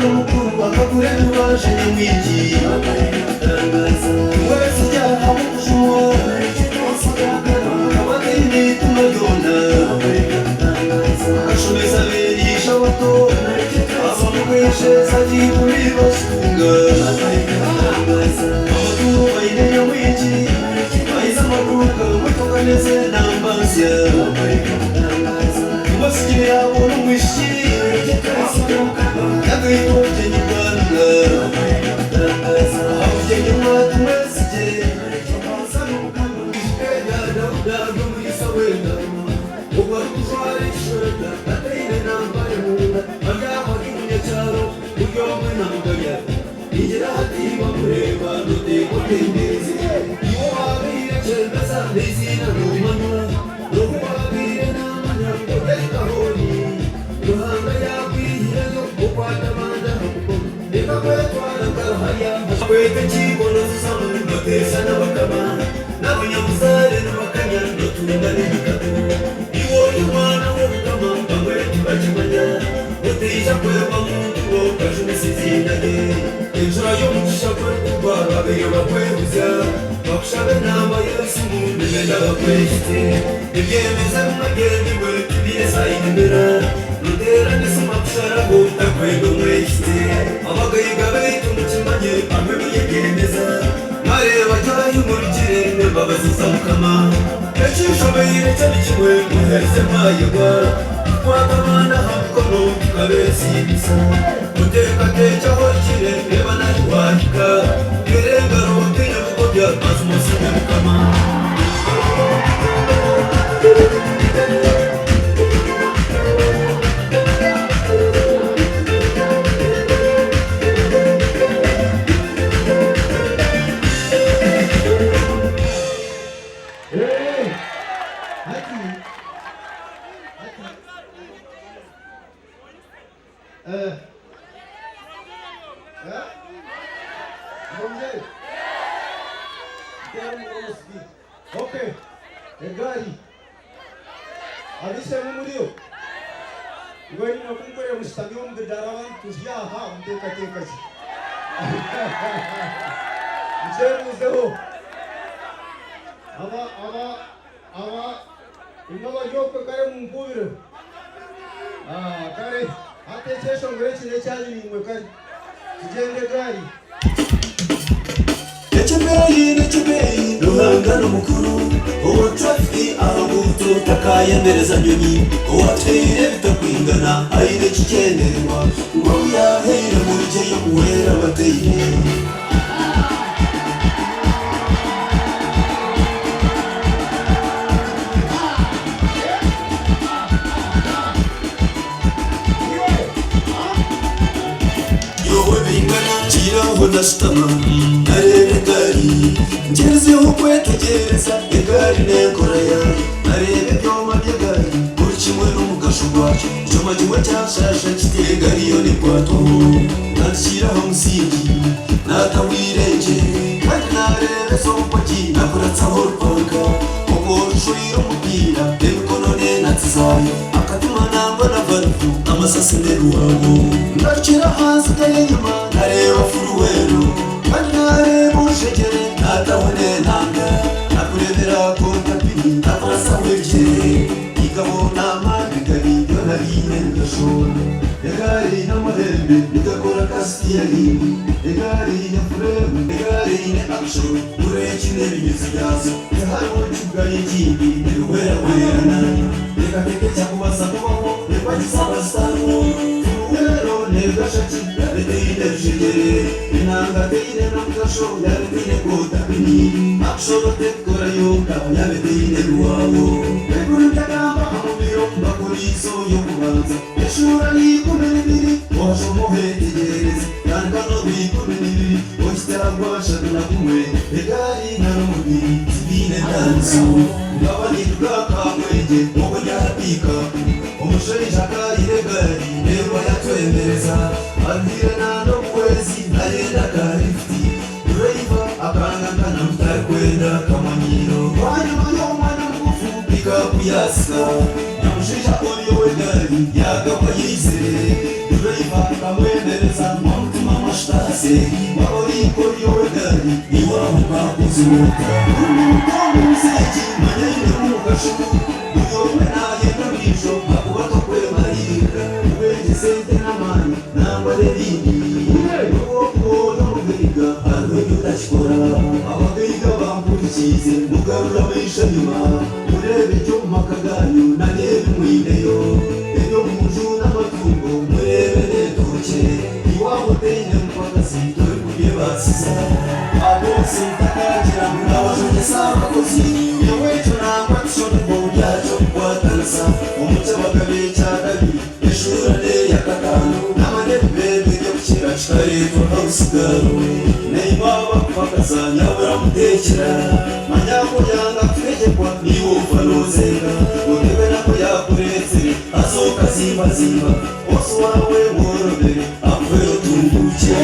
n'umukuru akagure n'uwaje n'imwigi wese ujyaha mu kushuwa amadini tunayona agashomeza abigisha bato abamweshe sagiye kuri basunga amaturo bayine nyamwigi bahize amaduka motoka neze n'ambasya ubasigire yabo n'umwishi yagayitoje nyibanga abugenge mwatu mwesige Kwete chikono susamu notesa na wakama na bunyamuzare n'abakanya notungane bikatu iwo imana wo kama bamwe tibachimanya oteja kweba muntu wo kajumesizindage enjura yo mugisha kwe kuba babeyo bakwebuza bakushabe namba yesu mundu benda bakweshite ibyemeza mwageni we tubire sayidimira notera nesuma kushara go takwego mweshite abagayiga betu muchimanye amwe muyegemeza mareba cyayi umurikire nebabaziza mukama ekishobeye cyane kimwe muhereze mayegwa kwakamana hakono kabesi bisa muteka techa hokire reba nari wahika gerenga rote nyabukobya mazumusi mukama Okay, egari abisema mulio ngwani nakumbere mustabyo mudarawan tuzya ha mteka teka ji muzeo aba ingaba yoko kare mumbure kare ate chesho ngwechi nechaji nimwe kare tugende gari Echebei ruhanga n'umukuru uwo trafiki ahagutu takayendereza nyonyi uwatwire bitakwingana ayire kikenderwa ngo yahere mu rugeyo muhera bateye Ndashitama narebe gari ngezeho kwetegereza igari nekoraya narebe byoma by'agari buri kimwe n'umugashugwa icyuma kimwe cyashasha kiteye gari yo ni kwato nashyiraho musingi natawirenge kandi narebe sompaki nakuratsaho rupanga ugoshurira umupira emikono nenatizayo akatima nangwa na valvu amasasi nderuwabo ndakira hansi gaye nyuma nareba furuwero kandi nareba ushegere natabone nanga nakurebera kontapini nakurasa wekere igabona amabigari yo narine ngashora egari n'amahembe nigakora kasitiyari egari ya furemu egari ne action urekine binyuzi byazo hariho cyugaye ikindi niruwera werana reka teke cyakubasa kubaho rekwagisaba sitanu furuwero negashaki yareteyine rushegere inanga teyine namugasho yareteyine kontapini action tekora yoka yareteyine ruwabo rekurutagamba amubiro mbakuriso yo kubanza eshura y'ikumenibiri washomohetegereza yankano bikumenibiri washyiragwashagana kumwe egari narumubiri zibine danso ngabanirwa kamwege muko ryarapika umushorisha kariregari rero yatwemereza abwira nando kwezi narenda karifti duraiva akangangana mutakwenda kamanyiro wanyuma y'umwana mugufu pikapuyasa namushisha oliyo wegari yagaba yizere duraiva kamwemereza se waboriko yowegari iwaho bakuzuka umutongo museki manene mukashuku uyowe naye nabisho akubaka kwemarika ubegezete n'amani nangwa rerindi uwokubono mugaiga arwenye udashikora abagaiga bampurikize mugarura abisha nyuma murebe icyo mu makaganyu narebe mwineyo ebyo munju n'amatungo murebe netuke iwabo tene mpakasi turi kuye basiza abose utakagira murabajogesa abakozi yeweco nangwa tushoneko byaco kwatanasa umuco bagabe cya kabiri eshurane ya gatanu n'amanebebe yo kukira kikaretwa n'urusigaro neimaba kupakaza nyabura mutekera manyako yanga kutegekwa niwo ufanozera utebe nako yakuretse asoka zimba bose wawe worobere apfero tunguke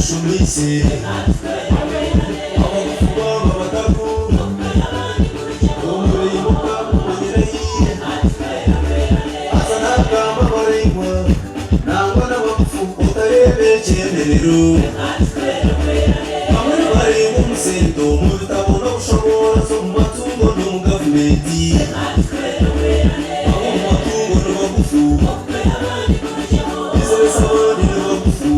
Shumise abakuba babataku omuri mukamu manyirayi asanaka mabarimwa nangwa n'abakufu utarebe cyemerero bamwe bari mu musento mu bitabo no gushobora zo mu matungo no mu gavumenti abo mu matungo no bagufu bizeresa abandi no bagufu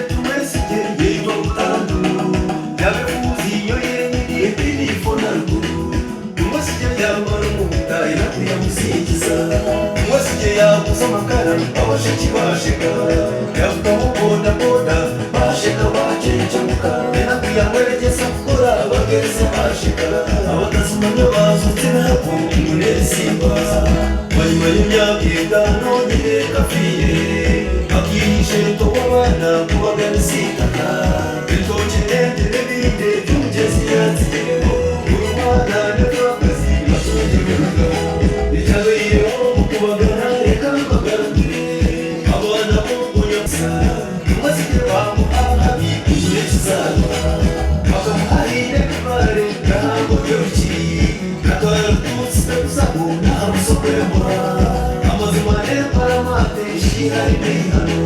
Tumwe bashiki bashika yavugaho boda boda bashika bacencemuka bena kuyamweregeza gukora bageze bashika abakazimanya bazutse nabo umuneri simba wanyuma y'imyaka itanu nyine kafiye akihishe towabana kubagana sitaka bitoke ndende binde by'umugezi yaziyeho urumwana n'akakazi batungira umugabo itabeyeho mu kubagana reka mbagaragire abana b'umunyamsa tumazike bamuhahabi igihe kizaba bakamuharire kumare ntabwo byoroshye natwara rututsi ndaguzaho nta musoko y'amura amazu mane paramate ishira rimwe hano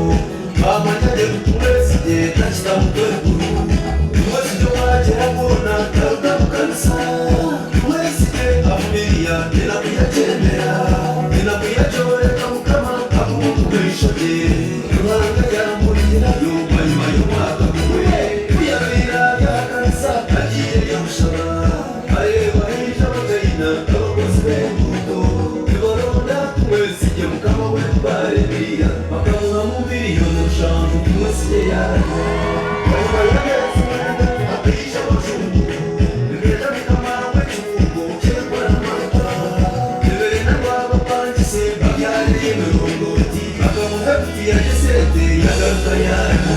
bamanyage gutumwesige ntakitamutweguru tumwese ibyo mwagera mbona tarugamukanisa tumwesige afumiriya nena kuyakemera nena kuyajoreka mukama akumukubishoge ruhanga yaramurigirayo manyuma y'umwaka kuwe kuyabira yakanisa agiye yamushaba areba hirya abagayina abakozi b'imbuto bibaronda tumwesige mukama we barebiya bakamuha mu miliyoni eshanu tumwesige yaryo manyuma y'amezi mwenda akisha abajungu bigenda bikamara we cyungo cyekora amata bibere n'ababapangise babyariye imirongoti bakamuha biti ya jesete yagaruka yaryo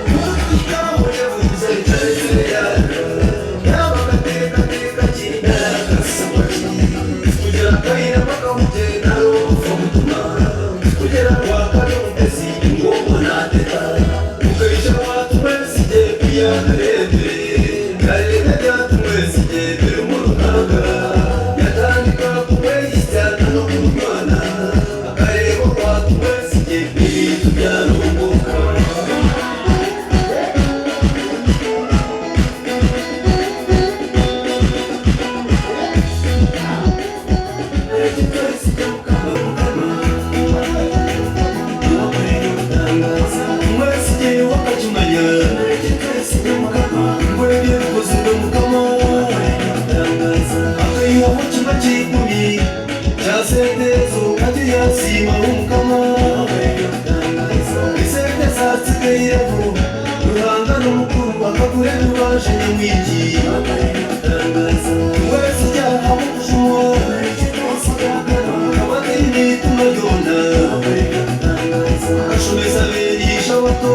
n'utwikaho yavuze itarezere yaryo yaba agatekateka kinara agasamaki kugera akayira bakamugenda rofa mutuma kugera kwa kadomutesi ingoma nateta ukayisha watumwesige kuyanarebe karega ryatumwesige biri mu ruhanga yatandika kumweyisana no kumwana akareba kwatumwesige ibintu byarunguka umwesige wakakimanya ngwebye bikoze mukama akayihaho kimba cy'ikumi cya sentezo kandi yasima umukama isente zatsigayeho ruhanga n'umukuru bakagureba iwaje nyamwigi wese ujyaha mu kujunywa abatini tumayona agashomeza benisha abato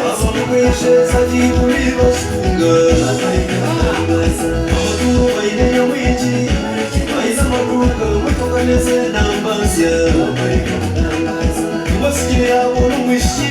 abamukeshe zagiye kuri basunga amaturo bayine nyamwigi bahize amaduka mutokaneze n'ambazya ubasigire yabo n'umwishi